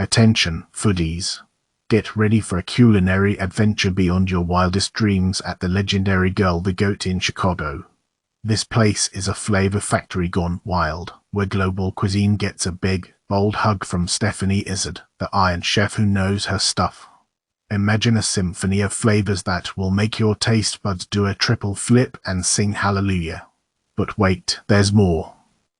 Attention, foodies. Get ready for a culinary adventure beyond your wildest dreams at the legendary Girl the Goat in Chicago. This place is a flavor factory gone wild, where global cuisine gets a big, bold hug from Stephanie Izzard, the Iron Chef who knows her stuff. Imagine a symphony of flavors that will make your taste buds do a triple flip and sing hallelujah. But wait, there's more.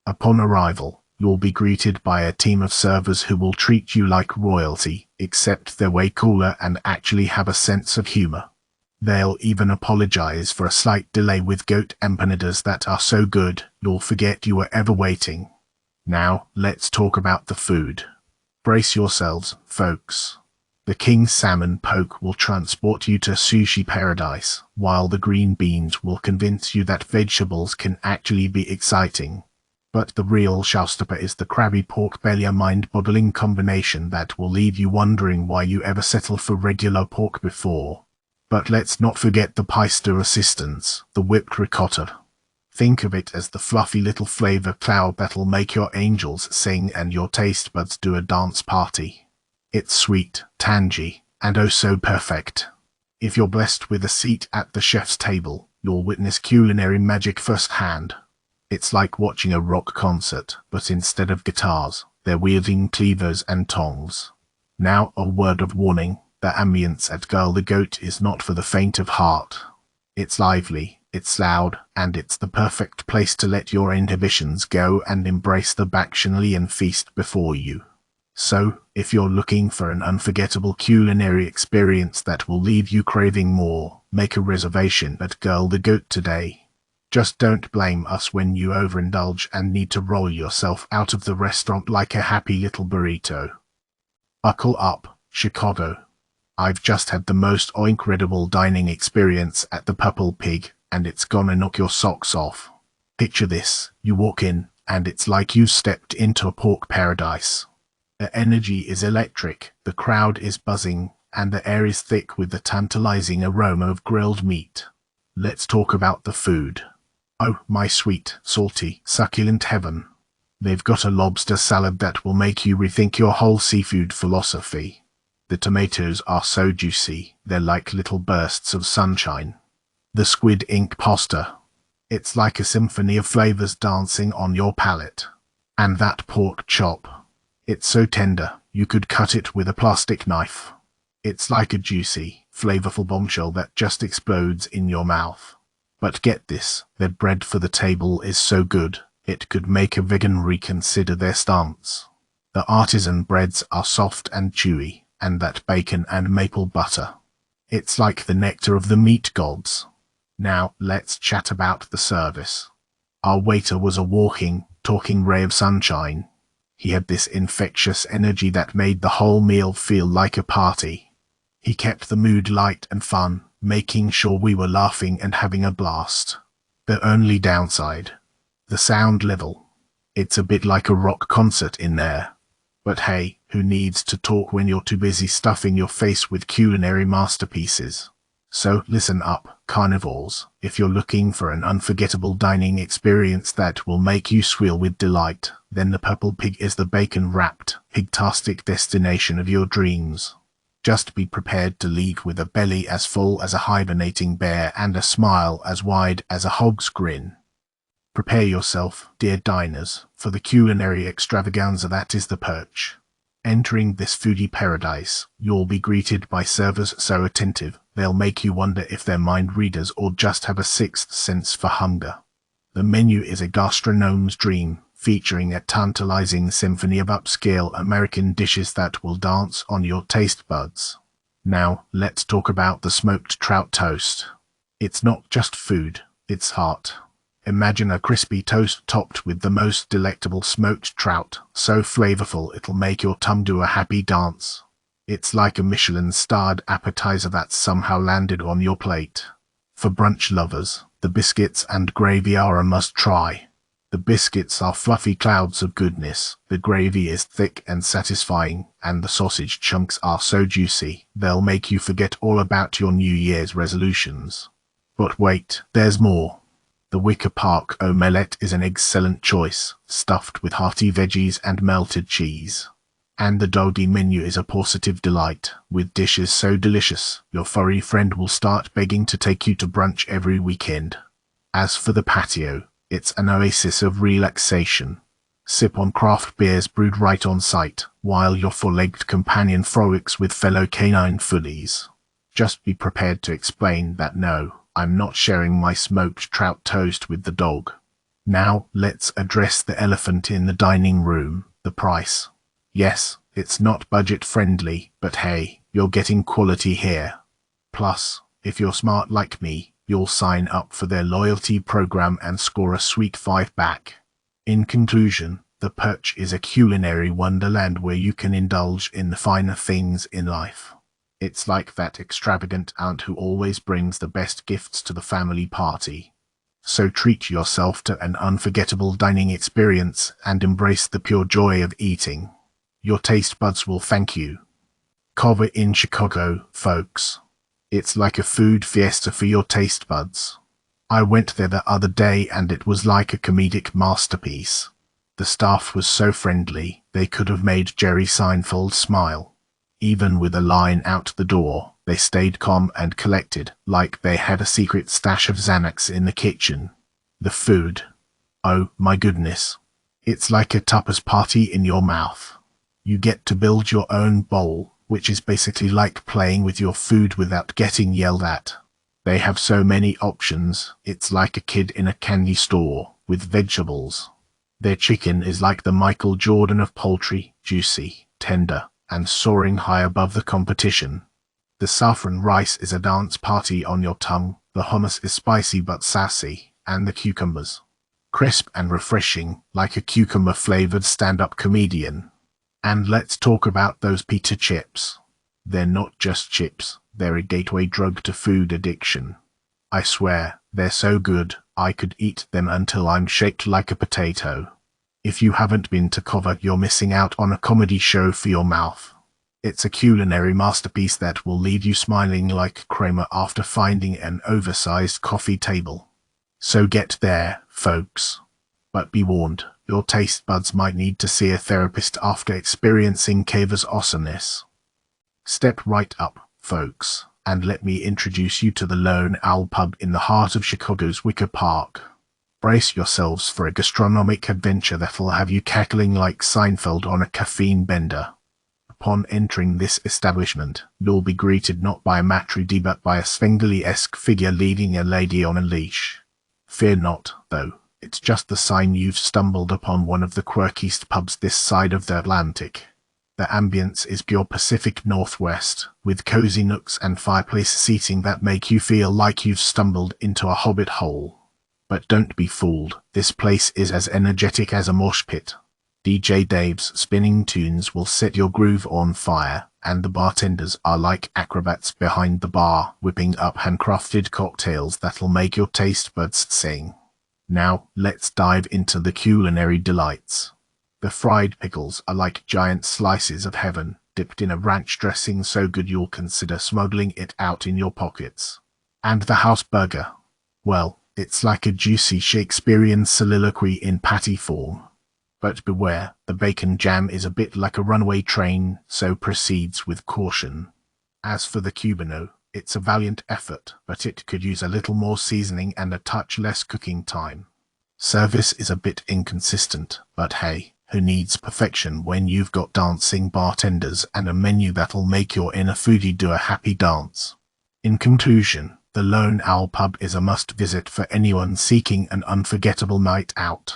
Upon arrival, you'll be greeted by a team of servers who will treat you like royalty, except they're way cooler and actually have a sense of humor. They'll even apologize for a slight delay with goat empanadas that are so good, you'll forget you were ever waiting. Now, let's talk about the food. Brace yourselves, folks. The king salmon poke will transport you to sushi paradise, while the green beans will convince you that vegetables can actually be exciting. But the real showstopper is the crabby pork belly, a mind-boggling combination that will leave you wondering why you ever settled for regular pork before. But let's not forget the pièce de resistance, the whipped ricotta. Think of it as the fluffy little flavor cloud that'll make your angels sing and your taste buds do a dance party. It's sweet, tangy, and oh so perfect. If you're blessed with a seat at the chef's table, you'll witness culinary magic firsthand. It's like watching a rock concert, but instead of guitars, they're wielding cleavers and tongs. Now, a word of warning, the ambience at Girl the Goat is not for the faint of heart. It's lively, it's loud, and it's the perfect place to let your inhibitions go and embrace the bacchanalian feast before you. So, if you're looking for an unforgettable culinary experience that will leave you craving more, make a reservation at Girl the Goat today. Just don't blame us when you overindulge and need to roll yourself out of the restaurant like a happy little burrito. Buckle up, Chicago. I've just had the most incredible dining experience at the Purple Pig, and it's gonna knock your socks off. Picture this, you walk in, and it's like you stepped into a pork paradise. The energy is electric, the crowd is buzzing, and the air is thick with the tantalizing aroma of grilled meat. Let's talk about the food. Oh, my sweet, salty, succulent heaven. They've got a lobster salad that will make you rethink your whole seafood philosophy. The tomatoes are so juicy, they're like little bursts of sunshine. The squid ink pasta. It's like a symphony of flavors dancing on your palate. And that pork chop. It's so tender, you could cut it with a plastic knife. It's like a juicy, flavorful bombshell that just explodes in your mouth. But get this, their bread for the table is so good, it could make a vegan reconsider their stance. The artisan breads are soft and chewy, and that bacon and maple butter. It's like the nectar of the meat gods. Now, let's chat about the service. Our waiter was a walking, talking ray of sunshine. He had this infectious energy that made the whole meal feel like a party. He kept the mood light and fun, making sure we were laughing and having a blast. The only downside, the sound level. It's a bit like a rock concert in there. But hey, who needs to talk when you're too busy stuffing your face with culinary masterpieces? So listen up, carnivores, if you're looking for an unforgettable dining experience that will make you squeal with delight, then the Purple Pig is the bacon-wrapped, pig-tastic destination of your dreams. Just be prepared to leave with a belly as full as a hibernating bear and a smile as wide as a hog's grin. Prepare yourself, dear diners, for the culinary extravaganza that is the perch. Entering this foodie paradise, you'll be greeted by servers so attentive, they'll make you wonder if they're mind readers or just have a sixth sense for hunger. The menu is a gastronome's dream, featuring a tantalizing symphony of upscale American dishes that will dance on your taste buds. Now, let's talk about the smoked trout toast. It's not just food, it's heart. Imagine a crispy toast topped with the most delectable smoked trout, so flavorful it'll make your tongue do a happy dance. It's like a Michelin-starred appetizer that's somehow landed on your plate. For brunch lovers, the biscuits and gravy are a must-try. The biscuits are fluffy clouds of goodness, the gravy is thick and satisfying, and the sausage chunks are so juicy, they'll make you forget all about your New Year's resolutions. But wait, there's more. The Wicker Park omelette is an excellent choice, stuffed with hearty veggies and melted cheese. And the doggy menu is a positive delight, with dishes so delicious, your furry friend will start begging to take you to brunch every weekend. As for the patio, it's an oasis of relaxation. Sip on craft beers brewed right on site, while your four-legged companion frolics with fellow canine fullies. Just be prepared to explain that no, I'm not sharing my smoked trout toast with the dog. Now, let's address the elephant in the dining room, the price. Yes, it's not budget-friendly, but hey, you're getting quality here. Plus, if you're smart like me, you'll sign up for their loyalty program and score a sweet 5 back. In conclusion, the Perch is a culinary wonderland where you can indulge in the finer things in life. It's like that extravagant aunt who always brings the best gifts to the family party. So treat yourself to an unforgettable dining experience and embrace the pure joy of eating. Your taste buds will thank you. Culver in Chicago, folks. It's like a food fiesta for your taste buds. I went there the other day and it was like a comedic masterpiece. The staff was so friendly, they could have made Jerry Seinfeld smile. Even with a line out the door, they stayed calm and collected, like they had a secret stash of Xanax in the kitchen. The food. Oh my goodness. It's like a tapas party in your mouth. You get to build your own bowl, which is basically like playing with your food without getting yelled at. They have so many options, it's like a kid in a candy store, with vegetables. Their chicken is like the Michael Jordan of poultry, juicy, tender, and soaring high above the competition. The saffron rice is a dance party on your tongue, the hummus is spicy but sassy, and the cucumbers. Crisp and refreshing, like a cucumber-flavored stand-up comedian. And let's talk about those pita chips. They're not just chips, they're a gateway drug to food addiction. I swear, they're so good, I could eat them until I'm shaped like a potato. If you haven't been to Culver, you're missing out on a comedy show for your mouth. It's a culinary masterpiece that will leave you smiling like Kramer after finding an oversized coffee table. So get there, folks. But be warned, your taste buds might need to see a therapist after experiencing Culver's awesomeness. Step right up, folks, and let me introduce you to the Lone Owl Pub in the heart of Chicago's Wicker Park. Brace yourselves for a gastronomic adventure that'll have you cackling like Seinfeld on a caffeine bender. Upon entering this establishment, you'll be greeted not by a maitre d' but by a Svengli-esque figure leading a lady on a leash. Fear not, though, it's just the sign you've stumbled upon one of the quirkiest pubs this side of the Atlantic. The ambience is pure Pacific Northwest, with cozy nooks and fireplace seating that make you feel like you've stumbled into a hobbit hole. But don't be fooled, this place is as energetic as a mosh pit. DJ Dave's spinning tunes will set your groove on fire, and the bartenders are like acrobats behind the bar, whipping up handcrafted cocktails that'll make your taste buds sing. Now, let's dive into the culinary delights. The fried pickles are like giant slices of heaven, dipped in a ranch dressing so good you'll consider smuggling it out in your pockets. And the house burger. Well, it's like a juicy Shakespearean soliloquy in patty form. But beware, the bacon jam is a bit like a runaway train, so proceeds with caution. As for the Cubano, it's a valiant effort, but it could use a little more seasoning and a touch less cooking time. Service is a bit inconsistent, but hey, who needs perfection when you've got dancing bartenders and a menu that'll make your inner foodie do a happy dance? In conclusion, the Lone Owl Pub is a must-visit for anyone seeking an unforgettable night out.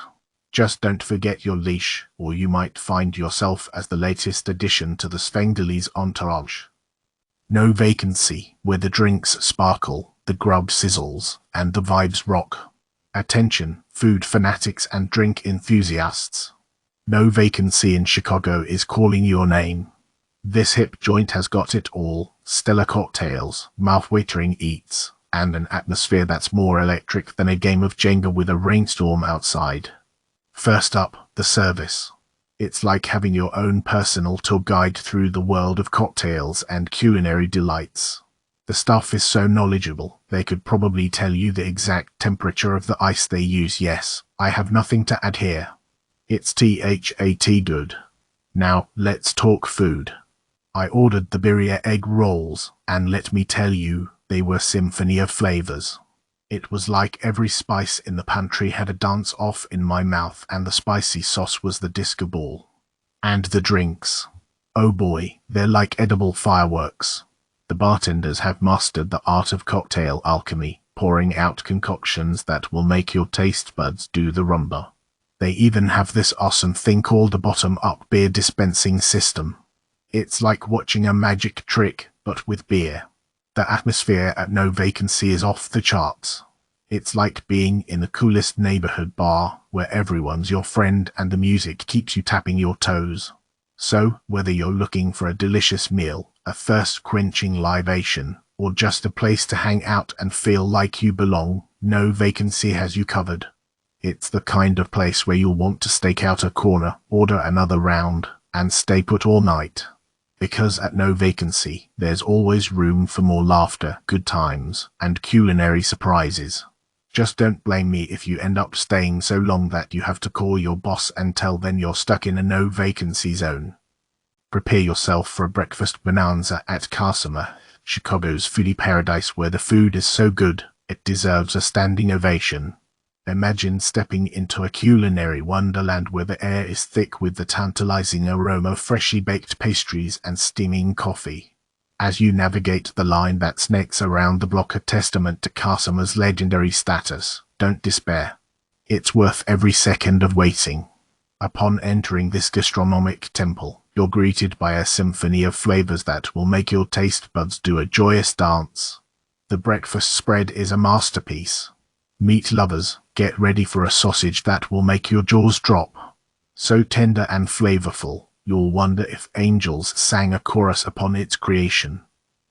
Just don't forget your leash, or you might find yourself as the latest addition to the Svenglis entourage. No vacancy, where the drinks sparkle, the grub sizzles, and the vibes rock. Attention, food fanatics and drink enthusiasts. No vacancy in Chicago is calling your name. This hip joint has got it all: stellar cocktails, mouth-watering eats, and an atmosphere that's more electric than a game of Jenga with a rainstorm outside. First up, the service. It's like having your own personal tour guide through the world of cocktails and culinary delights. The staff is so knowledgeable, they could probably tell you the exact temperature of the ice they use. Yes, I have nothing to add here. It's THAT good. Now, let's talk food. I ordered the birria egg rolls, and let me tell you, they were symphony of flavors. It was like every spice in the pantry had a dance-off in my mouth, and the spicy sauce was the disco ball. And the drinks. Oh boy, they're like edible fireworks. The bartenders have mastered the art of cocktail alchemy, pouring out concoctions that will make your taste buds do the rumba. They even have this awesome thing called a bottom-up beer dispensing system. It's like watching a magic trick, but with beer. The atmosphere at No Vacancy is off the charts. It's like being in the coolest neighborhood bar, where everyone's your friend and the music keeps you tapping your toes. So, whether you're looking for a delicious meal, a thirst-quenching libation, or just a place to hang out and feel like you belong, No Vacancy has you covered. It's the kind of place where you'll want to stake out a corner, order another round, and stay put all night. Because at No Vacancy, there's always room for more laughter, good times, and culinary surprises. Just don't blame me if you end up staying so long that you have to call your boss and tell them you're stuck in a no vacancy zone. Prepare yourself for a breakfast bonanza at Kasama, Chicago's foodie paradise, where the food is so good, it deserves a standing ovation. Imagine stepping into a culinary wonderland where the air is thick with the tantalizing aroma of freshly baked pastries and steaming coffee. As you navigate the line that snakes around the block, a testament to Kasama's legendary status, don't despair. It's worth every second of waiting. Upon entering this gastronomic temple, you're greeted by a symphony of flavors that will make your taste buds do a joyous dance. The breakfast spread is a masterpiece. Meat lovers, get ready for a sausage that will make your jaws drop. So tender and flavorful, you'll wonder if angels sang a chorus upon its creation.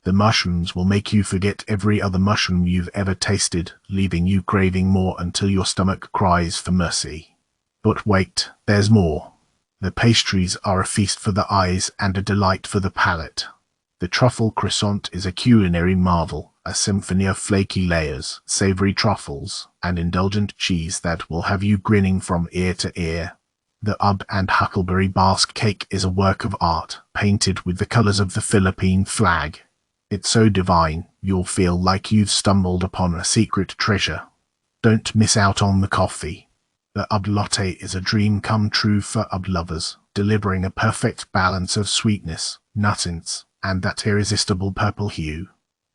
The mushrooms will make you forget every other mushroom you've ever tasted, leaving you craving more until your stomach cries for mercy. But wait, there's more. The pastries are a feast for the eyes and a delight for the palate. The truffle croissant is a culinary marvel, a symphony of flaky layers, savory truffles, and indulgent cheese that will have you grinning from ear to ear. The Ub and Huckleberry Basque cake is a work of art, painted with the colors of the Philippine flag. It's so divine, you'll feel like you've stumbled upon a secret treasure. Don't miss out on the coffee. The Ub Latte is a dream come true for Ub lovers, delivering a perfect balance of sweetness, nuttiness, and that irresistible purple hue.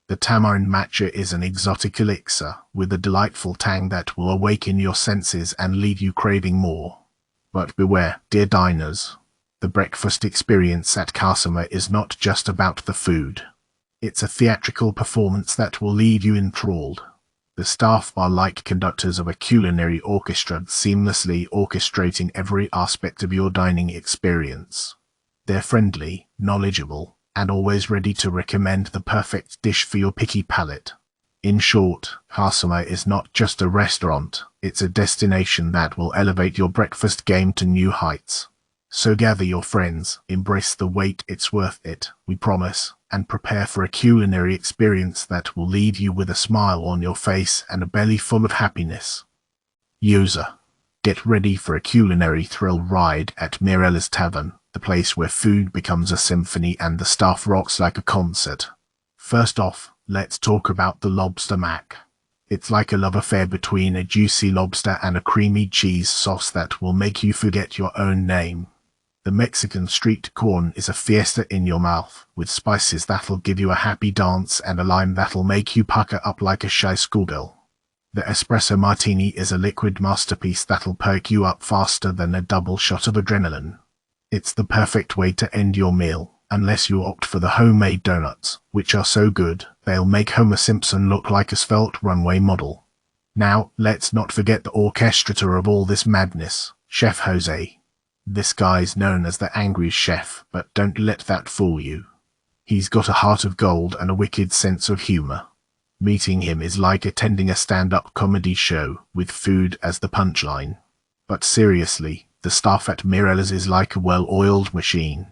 The Tamarind Matcha is an exotic elixir, with a delightful tang that will awaken your senses and leave you craving more. But beware, dear diners. The breakfast experience at Kasama is not just about the food. It's a theatrical performance that will leave you enthralled. The staff are like conductors of a culinary orchestra, seamlessly orchestrating every aspect of your dining experience. They're friendly, knowledgeable, and always ready to recommend the perfect dish for your picky palate. In short, Kasama is not just a restaurant, it's a destination that will elevate your breakfast game to new heights. So gather your friends, embrace the wait, it's worth it, we promise, and prepare for a culinary experience that will leave you with a smile on your face and a belly full of happiness. User, get ready for a culinary thrill ride at Mirella's Tavern, the place where food becomes a symphony and the staff rocks like a concert. First off, let's talk about the lobster mac. It's like a love affair between a juicy lobster and a creamy cheese sauce that will make you forget your own name. The Mexican street corn is a fiesta in your mouth, with spices that'll give you a happy dance and a lime that'll make you pucker up like a shy schoolgirl. The espresso martini is a liquid masterpiece that'll perk you up faster than a double shot of adrenaline. It's the perfect way to end your meal, unless you opt for the homemade donuts, which are so good, they'll make Homer Simpson look like a svelte runway model. Now, let's not forget the orchestrator of all this madness, Chef Jose. This guy's known as the angry chef, but don't let that fool you. He's got a heart of gold and a wicked sense of humor. Meeting him is like attending a stand-up comedy show, with food as the punchline. But seriously, the staff at Mirella's is like a well-oiled machine.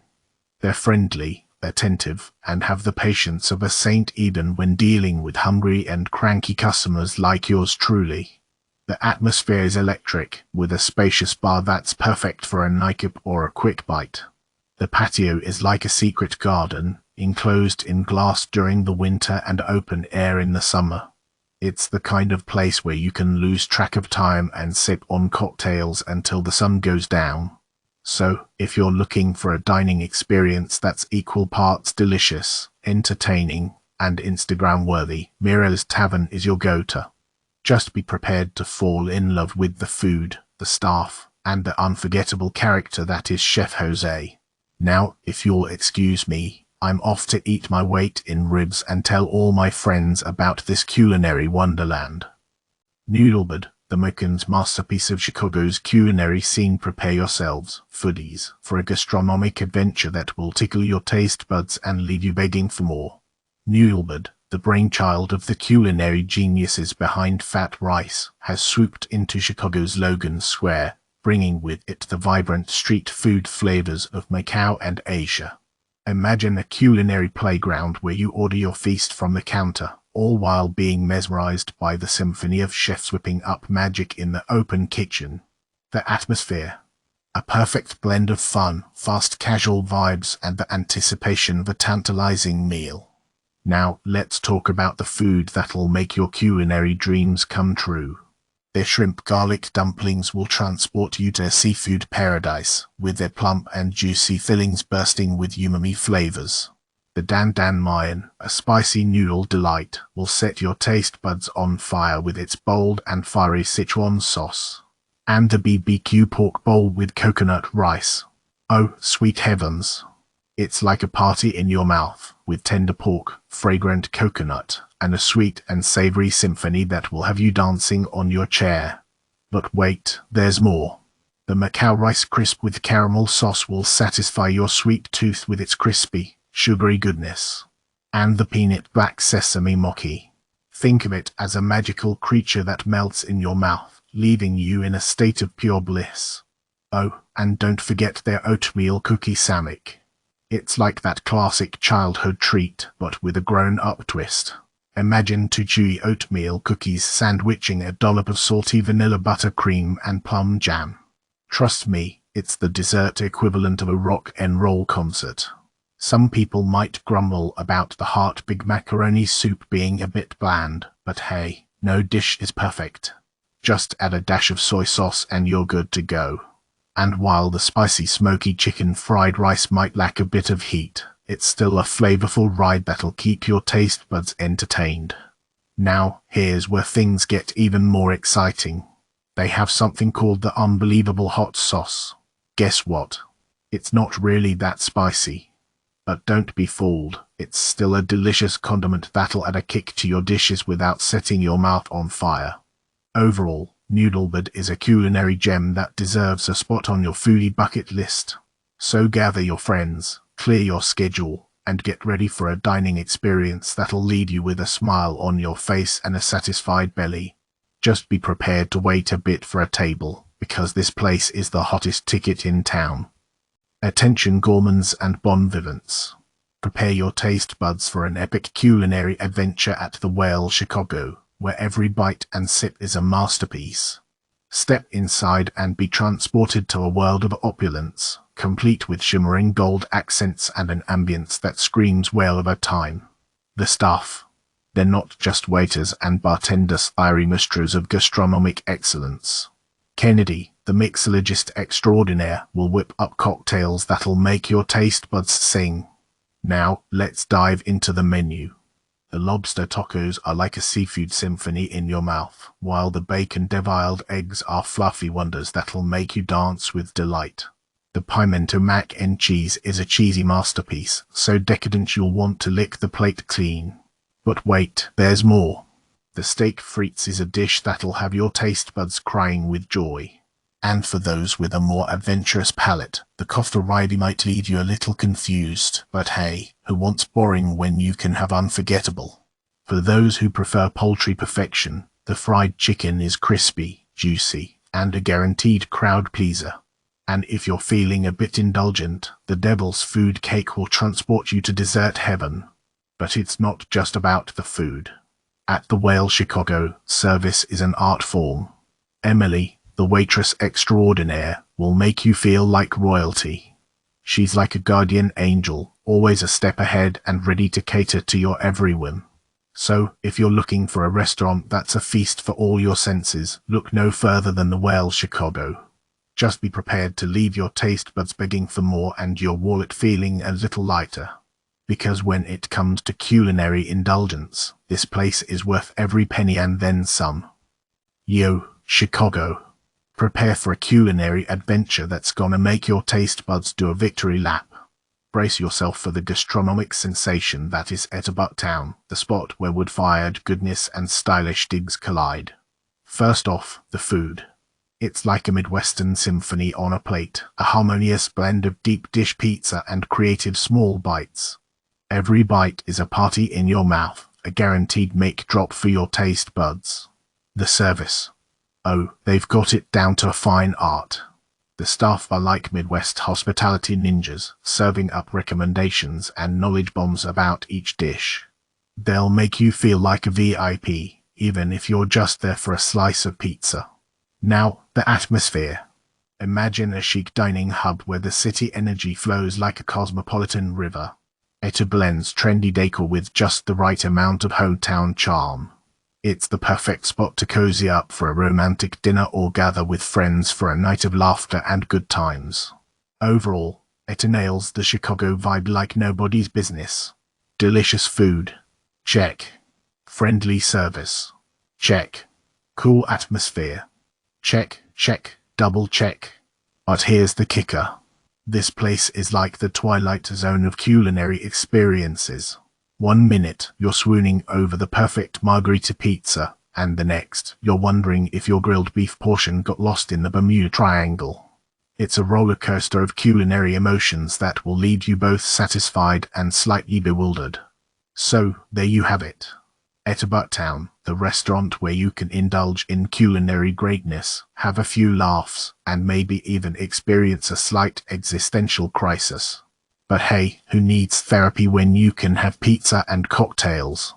They're friendly, attentive, and have the patience of a saint even when dealing with hungry and cranky customers like yours truly. The atmosphere is electric, with a spacious bar that's perfect for a nightcap or a quick bite. The patio is like a secret garden, enclosed in glass during the winter and open air in the summer. It's the kind of place where you can lose track of time and sip on cocktails until the sun goes down. So, if you're looking for a dining experience that's equal parts delicious, entertaining, and Instagram-worthy, Miro's Tavern is your go-to. Just be prepared to fall in love with the food, the staff, and the unforgettable character that is Chef Jose. Now, if you'll excuse me, I'm off to eat my weight in ribs and tell all my friends about this culinary wonderland. Noodlebird, the Macken's masterpiece of Chicago's culinary scene. Prepare yourselves, foodies, for a gastronomic adventure that will tickle your taste buds and leave you begging for more. Noodlebird, the brainchild of the culinary geniuses behind Fat Rice, has swooped into Chicago's Logan Square, bringing with it the vibrant street food flavors of Macau and Asia. Imagine a culinary playground where you order your feast from the counter, all while being mesmerized by the symphony of chefs whipping up magic in the open kitchen. The atmosphere. A perfect blend of fun, fast casual vibes, and the anticipation of a tantalizing meal. Now, let's talk about the food that'll make your culinary dreams come true. Their shrimp garlic dumplings will transport you to a seafood paradise, with their plump and juicy fillings bursting with umami flavors. The Dan Dan Mayan, a spicy noodle delight, will set your taste buds on fire with its bold and fiery Sichuan sauce. And the BBQ pork bowl with coconut rice. Oh, sweet heavens! It's like a party in your mouth, with tender pork, fragrant coconut, and a sweet and savory symphony that will have you dancing on your chair. But wait, there's more. The Macau Rice Crisp with caramel sauce will satisfy your sweet tooth with its crispy, sugary goodness. And the peanut black sesame mochi. Think of it as a magical creature that melts in your mouth, leaving you in a state of pure bliss. Oh, and don't forget their oatmeal cookie sandwich. It's like that classic childhood treat, but with a grown-up twist. Imagine two chewy oatmeal cookies sandwiching a dollop of salty vanilla buttercream and plum jam. Trust me, it's the dessert equivalent of a rock and roll concert. Some people might grumble about the heart big macaroni soup being a bit bland, but hey, no dish is perfect. Just add a dash of soy sauce and you're good to go. And while the spicy smoky chicken fried rice might lack a bit of heat, it's still a flavorful ride that'll keep your taste buds entertained. Now, here's where things get even more exciting. They have something called the Unbelievable Hot Sauce. Guess what? It's not really that spicy. But don't be fooled, it's still a delicious condiment that'll add a kick to your dishes without setting your mouth on fire. Overall, Noodlebird is a culinary gem that deserves a spot on your foodie bucket list. So gather your friends, clear your schedule, and get ready for a dining experience that'll leave you with a smile on your face and a satisfied belly. Just be prepared to wait a bit for a table, because this place is the hottest ticket in town. Attention gourmands and bon vivants. Prepare your taste buds for an epic culinary adventure at the Whale Chicago, where every bite and sip is a masterpiece. Step inside and be transported to a world of opulence, complete with shimmering gold accents and an ambience that screams whale of a time. The staff. They're not just waiters and bartenders, they're masters of gastronomic excellence. Kennedy, the mixologist extraordinaire, will whip up cocktails that'll make your taste buds sing. Now, let's dive into the menu. The lobster tacos are like a seafood symphony in your mouth, while the bacon deviled eggs are fluffy wonders that'll make you dance with delight. The pimento mac and cheese is a cheesy masterpiece, so decadent you'll want to lick the plate clean. But wait, there's more. The steak frites is a dish that'll have your taste buds crying with joy. And for those with a more adventurous palate, the kofta ridi might leave you a little confused, but hey, who wants boring when you can have unforgettable? For those who prefer poultry perfection, the fried chicken is crispy, juicy, and a guaranteed crowd pleaser. And if you're feeling a bit indulgent, the devil's food cake will transport you to dessert heaven. But it's not just about the food. At the Whale Chicago, service is an art form. Emily, the waitress extraordinaire, will make you feel like royalty. She's like a guardian angel, always a step ahead and ready to cater to your every whim. So, if you're looking for a restaurant that's a feast for all your senses, look no further than the Well Chicago. Just be prepared to leave your taste buds begging for more and your wallet feeling a little lighter. Because when it comes to culinary indulgence, this place is worth every penny and then some. Yo, Chicago. Prepare for a culinary adventure that's gonna make your taste buds do a victory lap. Brace yourself for the gastronomic sensation that is Etterbucktown, the spot where wood-fired goodness and stylish digs collide. First off, the food. It's like a Midwestern symphony on a plate, a harmonious blend of deep dish pizza and creative small bites. Every bite is a party in your mouth, a guaranteed make drop for your taste buds. The service. Oh, they've got it down to a fine art. The staff are like Midwest hospitality ninjas, serving up recommendations and knowledge bombs about each dish. They'll make you feel like a VIP, even if you're just there for a slice of pizza. Now, the atmosphere. Imagine a chic dining hub where the city energy flows like a cosmopolitan river. It blends trendy decor with just the right amount of hometown charm. It's the perfect spot to cozy up for a romantic dinner or gather with friends for a night of laughter and good times. Overall, it nails the Chicago vibe like nobody's business. Delicious food. Check. Friendly service. Check. Cool atmosphere. Check, check, double check. But here's the kicker. This place is like the Twilight Zone of culinary experiences. 1 minute, you're swooning over the perfect margarita pizza, and the next, you're wondering if your grilled beef portion got lost in the Bermuda Triangle. It's a roller coaster of culinary emotions that will leave you both satisfied and slightly bewildered. So, there you have it. Etterbucktown, the restaurant where you can indulge in culinary greatness, have a few laughs, and maybe even experience a slight existential crisis. But hey, who needs therapy when you can have pizza and cocktails?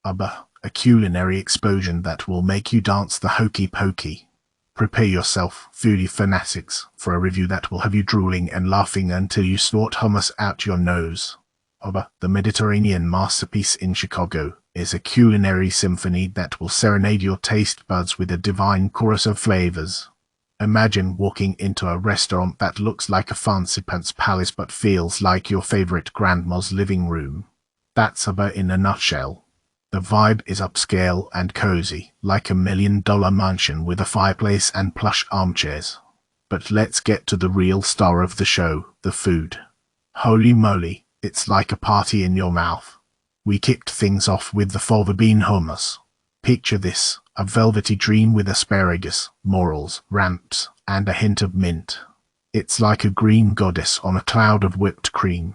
A culinary explosion that will make you dance the hokey pokey. Prepare yourself, foodie fanatics, for a review that will have you drooling and laughing until you snort hummus out your nose. The Mediterranean masterpiece in Chicago is a culinary symphony that will serenade your taste buds with a divine chorus of flavors. Imagine walking into a restaurant that looks like a fancy pants palace but feels like your favorite grandma's living room. That's about in a nutshell. The vibe is upscale and cozy, like a $1 million mansion with a fireplace and plush armchairs. But let's get to the real star of the show, the food. Holy moly, it's like a party in your mouth. We kicked things off with the fava bean hummus. Picture this, a velvety dream with asparagus, morels, ramps, and a hint of mint. It's like a green goddess on a cloud of whipped cream.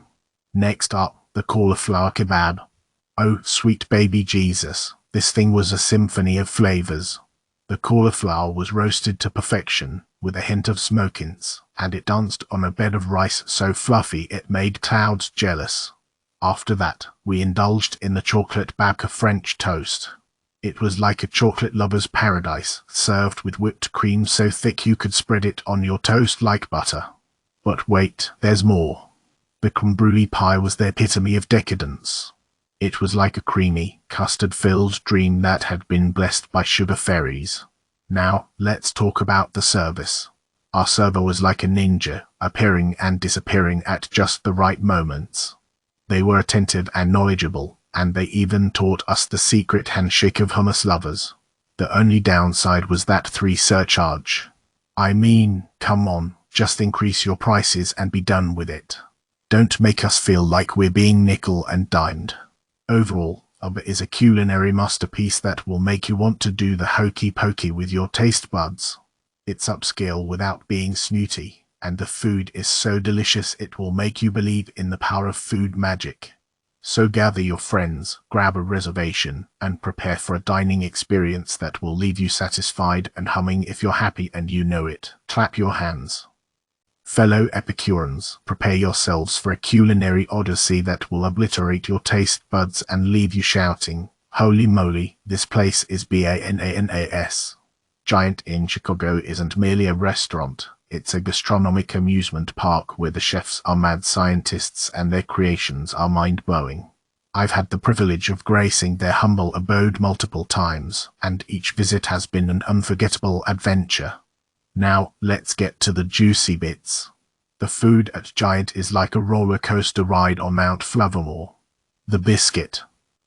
Next up, the cauliflower kebab. Oh, sweet baby Jesus, this thing was a symphony of flavors. The cauliflower was roasted to perfection, with a hint of smokings, and it danced on a bed of rice so fluffy it made clouds jealous. After that, we indulged in the chocolate babka French toast. It was like a chocolate lover's paradise, served with whipped cream so thick you could spread it on your toast like butter. But wait, there's more. The creme brulee pie was the epitome of decadence. It was like a creamy, custard-filled dream that had been blessed by sugar fairies. Now, let's talk about the service. Our server was like a ninja, appearing and disappearing at just the right moments. They were attentive and knowledgeable, and they even taught us the secret handshake of hummus lovers. The only downside was that $3 surcharge. I mean, come on, just increase your prices and be done with it. Don't make us feel like we're being nickel and dimed. Overall, Ubba is a culinary masterpiece that will make you want to do the hokey pokey with your taste buds. It's upscale without being snooty, and the food is so delicious it will make you believe in the power of food magic. So gather your friends, grab a reservation, and prepare for a dining experience that will leave you satisfied and humming if you're happy and you know it. Clap your hands. Fellow Epicureans, prepare yourselves for a culinary odyssey that will obliterate your taste buds and leave you shouting, "Holy moly, this place is bananas." Giant in Chicago isn't merely a restaurant, It's a gastronomic amusement park where the chefs are mad scientists and their creations are mind-blowing. I've had the privilege of gracing their humble abode multiple times, and each visit has been an unforgettable adventure. Now, let's get to the juicy bits. The food at Giant is like a roller coaster ride on Mount Fluvermore. The biscuit.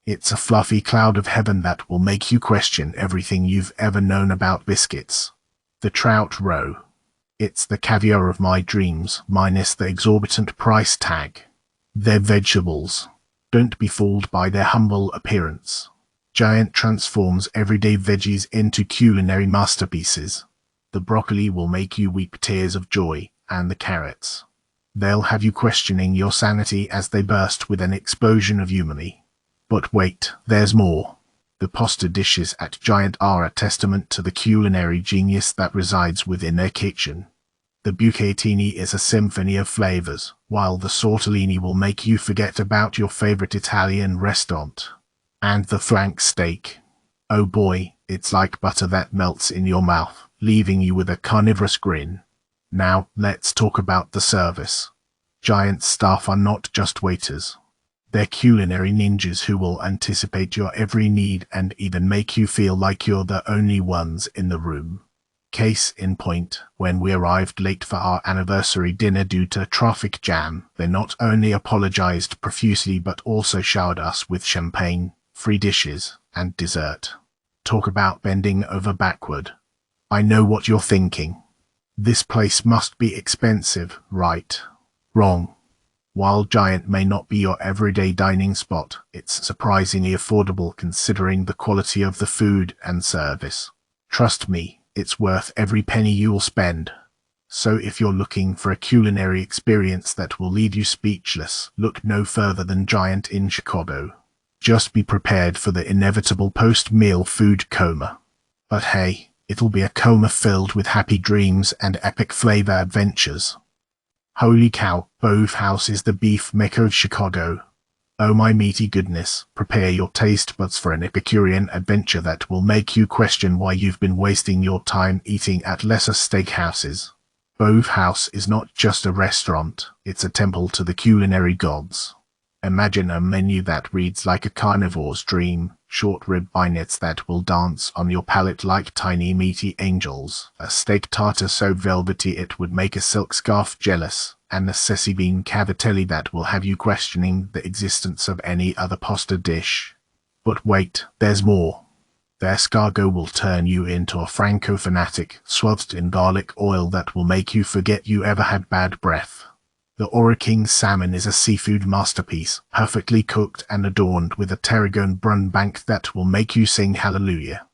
It's a fluffy cloud of heaven that will make you question everything you've ever known about biscuits. The trout roe. It's the caviar of my dreams, minus the exorbitant price tag. Their vegetables. Don't be fooled by their humble appearance. Giant transforms everyday veggies into culinary masterpieces. The broccoli will make you weep tears of joy, and the carrots. They'll have you questioning your sanity as they burst with an explosion of umami. But wait, there's more. The pasta dishes at Giant are a testament to the culinary genius that resides within their kitchen. The bucatini is a symphony of flavors, while the tortellini will make you forget about your favorite Italian restaurant. And the flank steak. Oh boy, it's like butter that melts in your mouth, leaving you with a carnivorous grin. Now, let's talk about the service. Giant staff are not just waiters. They're culinary ninjas who will anticipate your every need and even make you feel like you're the only ones in the room. Case in point, when we arrived late for our anniversary dinner due to traffic jam, they not only apologized profusely but also showered us with champagne, free dishes, and dessert. Talk about bending over backward. I know what you're thinking. This place must be expensive, right? Wrong. While Giant may not be your everyday dining spot, it's surprisingly affordable considering the quality of the food and service. Trust me, it's worth every penny you'll spend. So if you're looking for a culinary experience that will leave you speechless, look no further than Giant in Chicago. Just be prepared for the inevitable post-meal food coma. But hey, it'll be a coma filled with happy dreams and epic flavor adventures. Holy cow, Bove House is the beef mecca of Chicago. Oh my meaty goodness, prepare your taste buds for an Epicurean adventure that will make you question why you've been wasting your time eating at lesser steakhouses. Bove House is not just a restaurant, it's a temple to the culinary gods. Imagine a menu that reads like a carnivore's dream, short rib beignets that will dance on your palate like tiny meaty angels, a steak tartare so velvety it would make a silk scarf jealous, and the sessi bean cavatelli that will have you questioning the existence of any other pasta dish. But wait, there's more. The escargot will turn you into a Franco fanatic, swathed in garlic oil that will make you forget you ever had bad breath. The Ora King salmon is a seafood masterpiece, perfectly cooked and adorned with a tarragon brun bank that will make you sing hallelujah.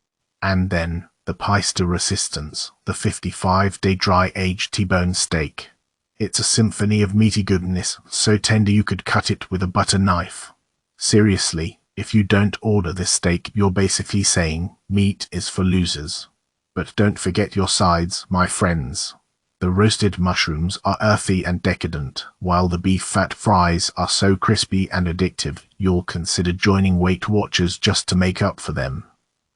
And then, the pièce de resistance, the 55-day dry-aged T-bone steak. It's a symphony of meaty goodness, so tender you could cut it with a butter knife. Seriously, if you don't order this steak, you're basically saying, meat is for losers. But don't forget your sides, my friends. The roasted mushrooms are earthy and decadent, while the beef fat fries are so crispy and addictive, you'll consider joining Weight Watchers just to make up for them.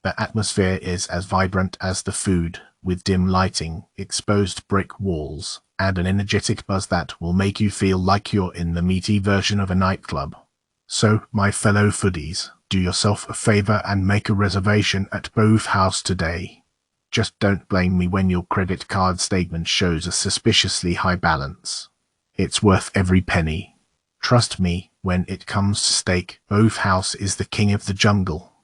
The atmosphere is as vibrant as the food, with dim lighting, exposed brick walls, and an energetic buzz that will make you feel like you're in the meaty version of a nightclub. So, my fellow foodies, do yourself a favor and make a reservation at Bove House today. Just don't blame me when your credit card statement shows a suspiciously high balance. It's worth every penny. Trust me, when it comes to steak, Bove House is the king of the jungle.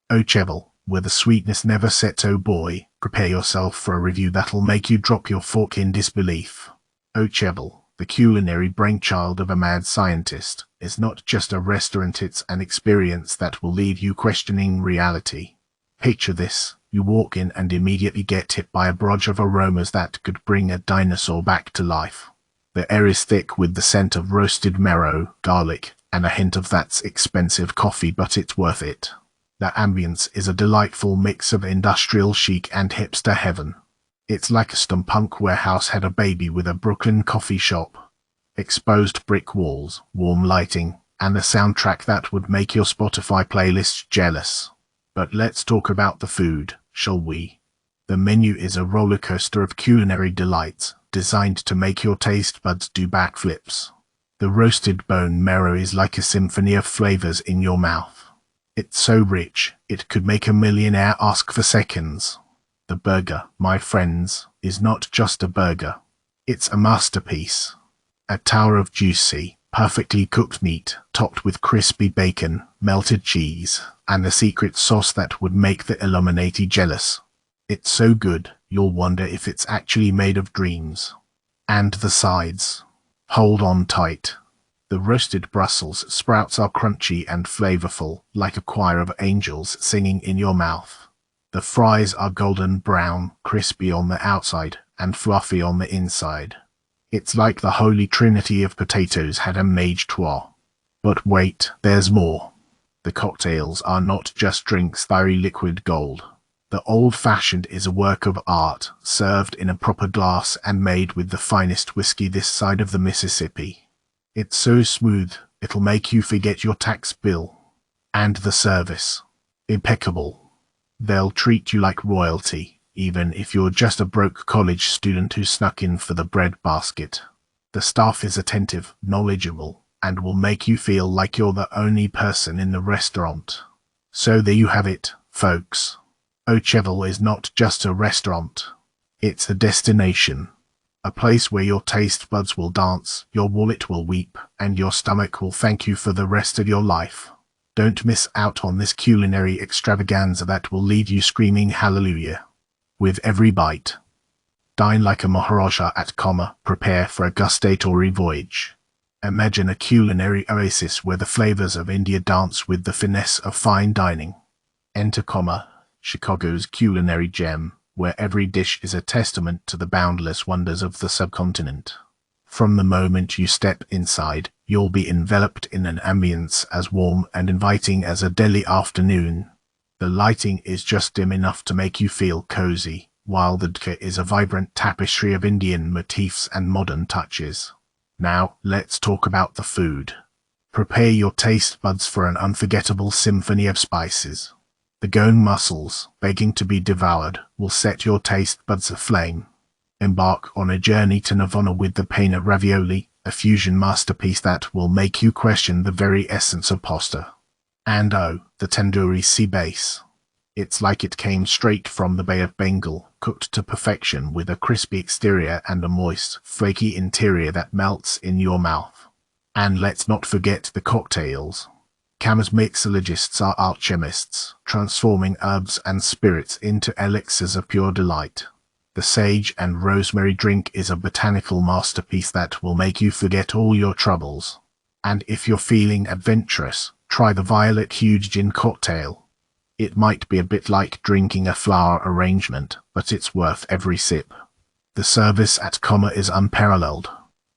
Oh Cheval, where the sweetness never sets, oh boy, prepare yourself for a review that'll make you drop your fork in disbelief. Oh Cheval, the culinary brainchild of a mad scientist, is not just a restaurant, it's an experience that will leave you questioning reality. Picture this. You walk in and immediately get hit by a barrage of aromas that could bring a dinosaur back to life. The air is thick with the scent of roasted marrow, garlic, and a hint of that's expensive coffee, but it's worth it. The ambience is a delightful mix of industrial chic and hipster heaven. It's like a steampunk warehouse had a baby with a Brooklyn coffee shop. Exposed brick walls, warm lighting, and a soundtrack that would make your Spotify playlist jealous. But let's talk about the food, shall we? The menu is a roller coaster of culinary delights, designed to make your taste buds do backflips. The roasted bone marrow is like a symphony of flavors in your mouth. It's so rich, it could make a millionaire ask for seconds. The burger, my friends, is not just a burger. It's a masterpiece. A tower of juicy, perfectly cooked meat, topped with crispy bacon, melted cheese, and a secret sauce that would make the Illuminati jealous. It's so good, you'll wonder if it's actually made of dreams. And the sides. Hold on tight. The roasted Brussels sprouts are crunchy and flavorful, like a choir of angels singing in your mouth. The fries are golden brown, crispy on the outside, and fluffy on the inside. It's like the holy trinity of potatoes had a mage trois. But wait, there's more. The cocktails are not just drinks, fiery liquid gold. The old-fashioned is a work of art, served in a proper glass and made with the finest whiskey this side of the Mississippi. It's so smooth, it'll make you forget your tax bill. And the service. Impeccable. They'll treat you like royalty, even if you're just a broke college student who snuck in for the bread basket. The staff is attentive, knowledgeable, and will make you feel like you're the only person in the restaurant. So there you have it, folks. Ocheville is not just a restaurant. It's a destination. A place where your taste buds will dance, your wallet will weep, and your stomach will thank you for the rest of your life. Don't miss out on this culinary extravaganza that will leave you screaming hallelujah with every bite. Dine like a Maharaja at Comma, prepare for a gustatory voyage. Imagine a culinary oasis where the flavors of India dance with the finesse of fine dining. Enter Comma, Chicago's culinary gem, where every dish is a testament to the boundless wonders of the subcontinent. From the moment you step inside, you'll be enveloped in an ambience as warm and inviting as a Delhi afternoon. The lighting is just dim enough to make you feel cozy, while the decor is a vibrant tapestry of Indian motifs and modern touches. Now, let's talk about the food. Prepare your taste buds for an unforgettable symphony of spices. The Goan mussels, begging to be devoured, will set your taste buds aflame. Embark on a journey to Nirvana with the Pena ravioli, a fusion masterpiece that will make you question the very essence of pasta. And oh, the tandoori sea bass. It's like it came straight from the Bay of Bengal, cooked to perfection with a crispy exterior and a moist, flaky interior that melts in your mouth. And let's not forget the cocktails. Comma's mixologists are alchemists, transforming herbs and spirits into elixirs of pure delight. The sage and rosemary drink is a botanical masterpiece that will make you forget all your troubles. And if you're feeling adventurous, try the violet huge gin cocktail. It might be a bit like drinking a flower arrangement, but it's worth every sip. The service at Comma is unparalleled.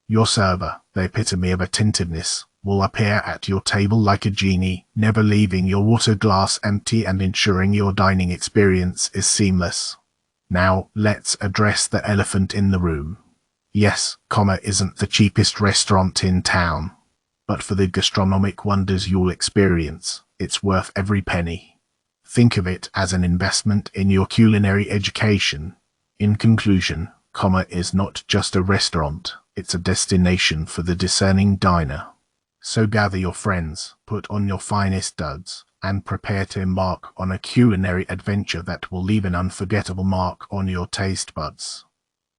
Your server, the epitome of attentiveness, will appear at your table like a genie, never leaving your water glass empty and ensuring your dining experience is seamless. Now, let's address the elephant in the room. Yes, Comma isn't the cheapest restaurant in town. But for the gastronomic wonders you'll experience, it's worth every penny. Think of it as an investment in your culinary education. In conclusion, Comma is not just a restaurant, it's a destination for the discerning diner. So gather your friends, put on your finest duds, and prepare to embark on a culinary adventure that will leave an unforgettable mark on your taste buds.